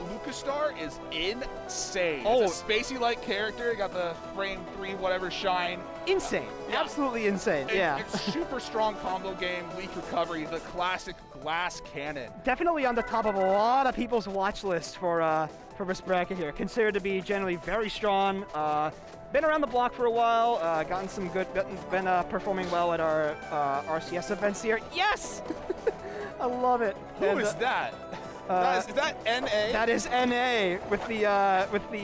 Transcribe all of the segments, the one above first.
Lukastar is insane. Oh. It's a spacey-like character. Got the frame 3 whatever shine. Insane. Yeah. Absolutely insane. Yeah. It's super strong combo game, weak recovery, the classic glass cannon. Definitely on the top of a lot of people's watch list for this bracket here. Considered to be generally very strong. Been around the block for a while. Gotten some good. Been performing well at our RCS events here. Yes. I love it. Who is that? Is that NA? That is NA with the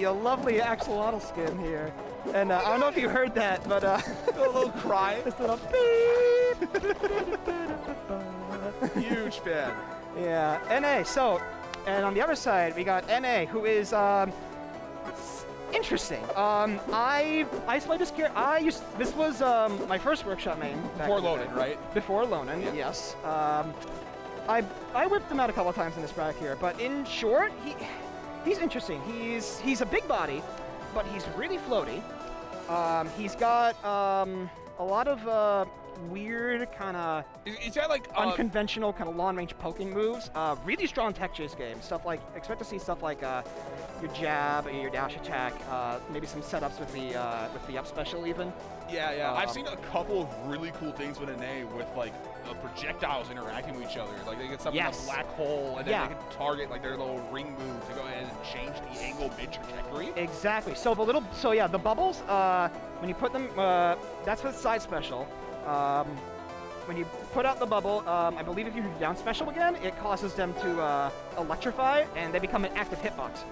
lovely axolotl skin here. And I don't know if you heard that, but a little cry. Just a little beep. Huge fan. Yeah, NA. So, and on the other side we got NA, who is interesting. I played this character. This was my first workshop main. Before Lonan, right? Before Lonan, yeah. Yes. I whipped him out a couple of times in this bracket here, but in short, he's interesting. He's a big body, but he's really floaty. He's got a lot of weird kind of is that like unconventional kind of long range poking moves. Really strong tech chase game. Stuff like expect to see stuff like your jab, your dash attack, maybe some setups with the up special even. Yeah. I've seen a couple of really cool things with NA with like projectiles interacting with each other. Like they get something like a black hole, and then they can target like their little ring move to go ahead and change the angle mid trajectory. Exactly. So the bubbles, when you put them, that's with side special. When you put out the bubble, I believe if you do down special again, it causes them to electrify, and they become an active hitbox.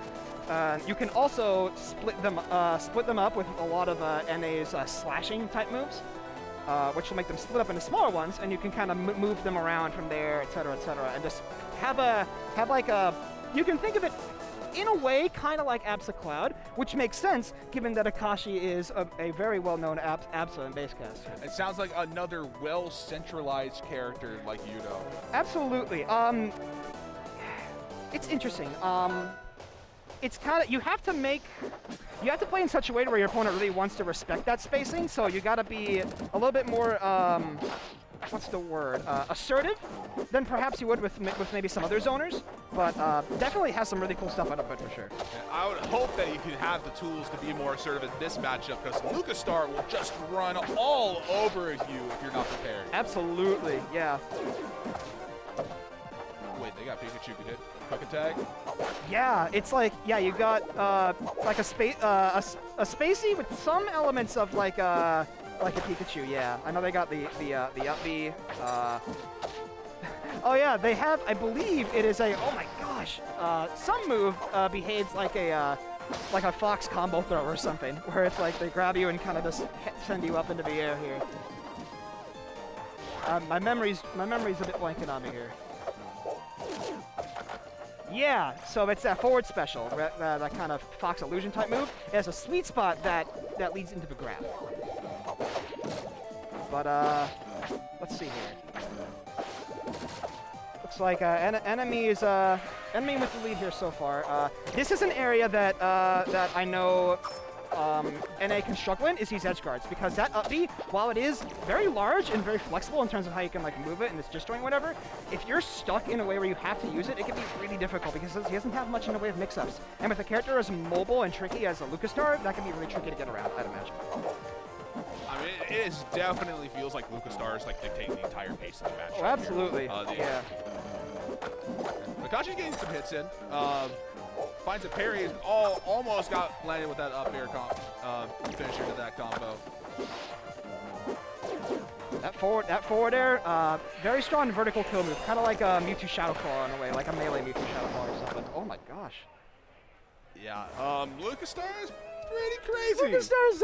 You can also split them up with a lot of NA's slashing type moves, which will make them split up into smaller ones, and you can kind of move them around from there, etc., and just have like a. You can think of it in a way kind of like Absa Cloud, which makes sense given that Akashi is a very well-known Absa and base cast. It sounds like another well-centralized character like Yudo. Absolutely. It's interesting. It's kind of you have to play in such a way where your opponent really wants to respect that spacing. So you got to be a little bit more what's the word? Assertive than perhaps you would with maybe some other zoners. But definitely has some really cool stuff out of it for sure. And I would hope that you could have the tools to be more assertive in this matchup, because Lukastar will just run all over you if you're not prepared. Absolutely, yeah. Wait, they got Pikachu to hit quick attack? Yeah, it's like, you got like a spacey with some elements of like a Pikachu. Yeah, I know they got the up B. Oh yeah, they have. I believe it is a. Oh my gosh, some move behaves like a fox combo throw or something, where it's like they grab you and kind of just send you up into the air here. My memory's a bit blanking on me here. Yeah, so it's that forward special, that kind of fox illusion type move. It has a sweet spot that leads into the grab. But let's see here. Looks like NME is NME with the lead here so far. This is an area that I know NA can struggle in is these edge guards, because that up B, while it is very large and very flexible in terms of how you can like move it and it's disjoint whatever, if you're stuck in a way where you have to use it, it can be really difficult because he doesn't have much in the way of mix-ups. And with a character as mobile and tricky as a Lukastar, that can be really tricky to get around, I'd imagine. I mean, it definitely feels like Lukastar is like dictating the entire pace of the match. Oh, absolutely. Yeah. Akashi getting some hits in. Finds a parry. Almost got landed with that up air finisher to that combo. That forward air, very strong vertical kill move, kind of like a Mewtwo Shadow Claw in a way, like a melee Mewtwo Shadow Claw or something. Oh my gosh. Yeah. Lukastar is pretty crazy. Lukastar's,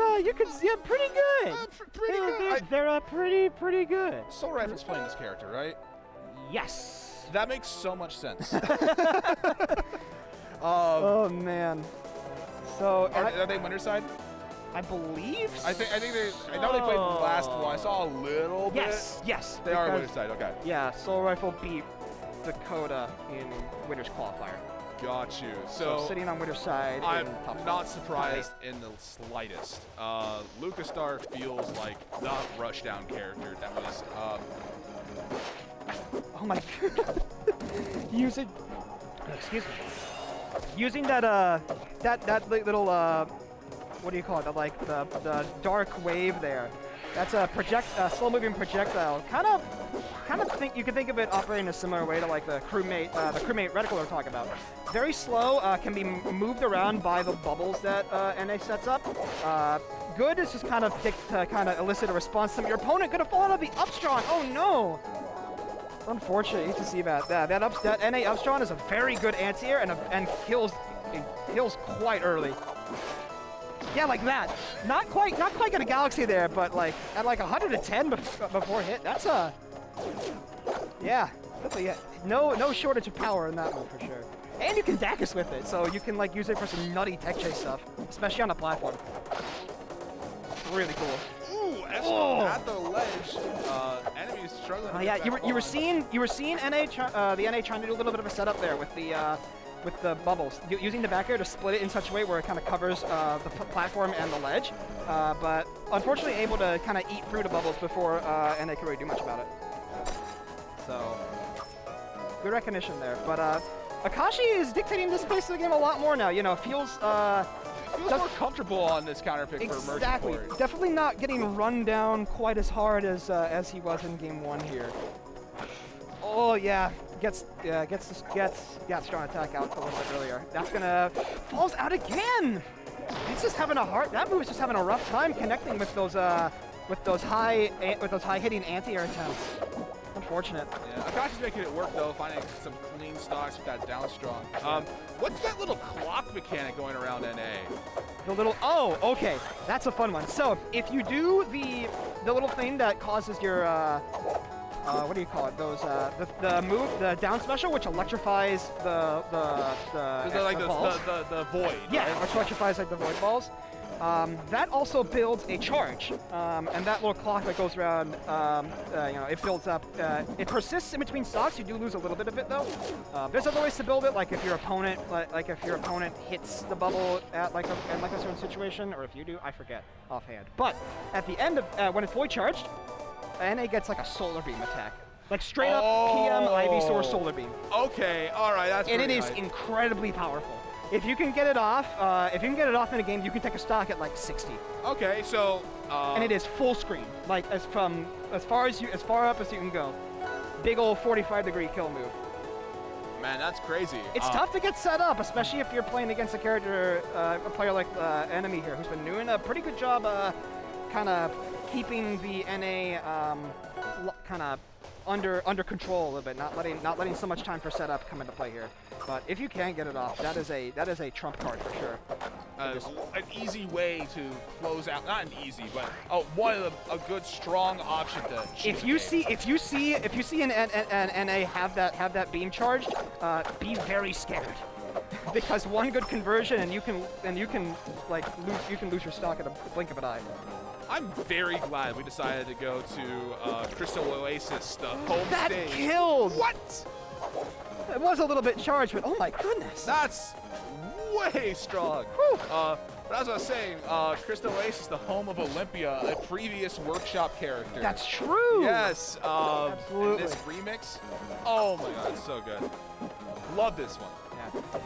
pretty good. Pretty good. They're pretty good. Soul Rifle's playing this character, right? Yes. That makes so much sense. Oh man. So are they winner side? I believe. I know they played the last one. I saw a little bit. Yes. They are winner side. Okay. Yeah. Soul Rifle beat Dakota in Winter's Qualifier. Got you. So sitting on Winter's side. I'm not surprised in the slightest. Lukastar feels like the rushdown character that was. Oh my god. Use it. Excuse me. using that little what do you call it? Like the dark wave there. That's a slow-moving projectile. Kind of think you can think of it operating a similar way to like the crewmate reticle we're talking about. Very slow, can be moved around by the bubbles that NA sets up. Good is just kind of elicit a response from your opponent. Gonna fall out of the upstrong. Oh no! Unfortunate. You hate to see that. That NA upstrong is a very good anti-air and kills quite early. Yeah, like that. Not quite get a galaxy there, but like at like 110 before hit. That's a yeah. No shortage of power in that move for sure. And you can Dacus with it, so you can like use it for some nutty tech chase stuff, especially on the platform. Really cool. Ooh, at the ledge. Enemies struggling. Oh yeah, you were seeing NA the NA trying to do a little bit of a setup there with the bubbles, using the back air to split it in such a way where it kind of covers the platform and the ledge, but unfortunately able to kind of eat through the bubbles before NA can really do much about it. So, good recognition there. But Akashi is dictating this pace of the game a lot more now. You know, feels more comfortable on this counter pick for emerging forward. Definitely not getting run down quite as hard as he was in game 1 here. Oh yeah. Gets strong attack out a little bit earlier. That's gonna falls out again. He's just having that move is just having a rough time connecting with those high hitting anti-air attempts. Unfortunate. Yeah, Akashi's making it work though, finding some clean stocks with that down strong. What's that little clock mechanic going around NA? The little okay, that's a fun one. So if you do the little thing that causes your what do you call it? Those the down special, which electrifies the void. Yeah, right? which electrifies like the void balls. That also builds a charge, and that little clock that goes around, you know, it builds up. It persists in between stocks. You do lose a little bit of it though. There's other ways to build it, like if your opponent, hits the bubble at like a certain situation, or if you do, I forget offhand. But at the end of when it's void charged, NA gets like a solar beam attack. Like straight up PM Ivysaur solar beam. Okay, alright, that's and it is incredibly powerful. If you can get it off, in a game, you can take a stock at like 60. Okay, so and it is full screen. Like as far up as you can go. Big old 45-degree kill move. Man, that's crazy. It's tough to get set up, especially if you're playing against a player like NME here, who's been doing a pretty good job kind of keeping the NA kind of under control a little bit, not letting so much time for setup come into play here. But if you can get it off, that is a trump card for sure. An easy way to close out, not an easy, but a good strong option to cheat. If you see an NA have that beam charged, be very scared. Because one good conversion and you can lose your stock at a blink of an eye. I'm very glad we decided to go to Crystal Oasis, the home that stage. That killed! What? It was a little bit charged, but oh my goodness. That's way strong. But as I was saying, Crystal Oasis, the home of Olympia, a previous workshop character. That's true. Yes. Absolutely. And this remix, oh my god, it's so good. Love this one.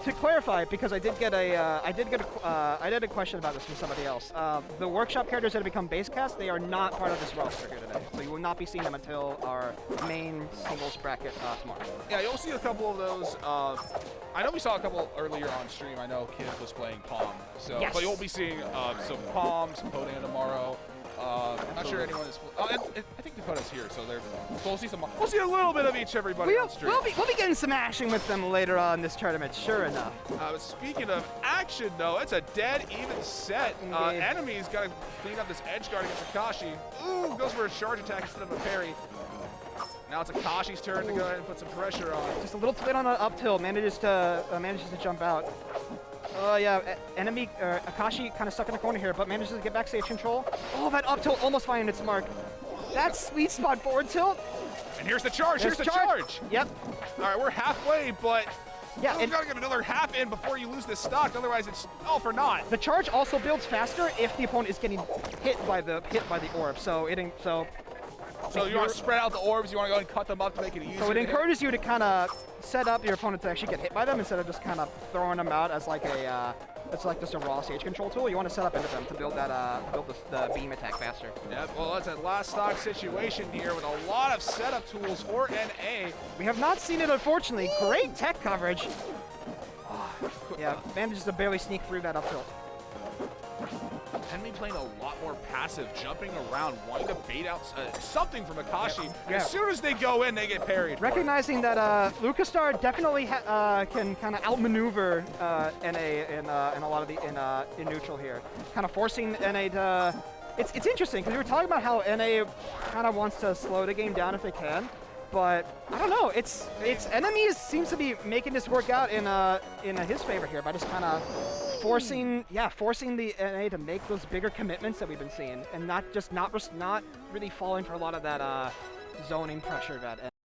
To clarify, because I did a question about this from somebody else. The workshop characters that have become base cast, they are not part of this roster here today, so you will not be seeing them until our main singles bracket tomorrow. Yeah, you'll see a couple of those. I know we saw a couple earlier on stream. I know Kid was playing Palm, so yes. But you'll be seeing some Palm, some Podan tomorrow. I'm not sure anyone is. I think Dakota's here, so we'll see some. We'll see a little bit of everybody on stream. We'll be getting some action with them later on this tournament, sure enough. Speaking of action, though, it's a dead even set. Enemy's got to clean up this edge guard against Akashi. Ooh, goes for a charge attack instead of a parry. Now it's Akashi's turn to go ahead and put some pressure on. Just a little twin on an up tilt, manages to jump out. Yeah, enemy, Akashi kind of stuck in the corner here, but manages to get back stage control. Oh, that up tilt almost finding its mark. That sweet spot forward tilt. And here's the charge, here's the charge. Yep. All right, we're halfway, but yeah, you gotta get another half in before you lose this stock, otherwise it's all for naught. The charge also builds faster if the opponent is getting hit by the orb, so So you want to spread out the orbs, you want to go and cut them up to make it easier. So it encourages you to kind of set up your opponent to actually get hit by them instead of just kind of throwing them out as like a, it's like just a raw stage control tool. You want to set up into them to build that, the beam attack faster. Yep, well that's a last stock situation here with a lot of setup tools for NA. We have not seen it, unfortunately. Great tech coverage. Yeah, manages to barely sneak through that up tilt. NME playing a lot more passive, jumping around, wanting to bait out something from Akashi. Yeah. As soon as they go in, they get parried. Recognizing that Lukastar definitely can kind of outmaneuver NA in a lot of the in neutral here, kind of forcing NA to. It's interesting because we were talking about how NA kind of wants to slow the game down if they can. But I don't know. It's NME seems to be making this work out in his favor here by just kind of forcing the NA to make those bigger commitments that we've been seeing, and not really falling for a lot of that zoning pressure that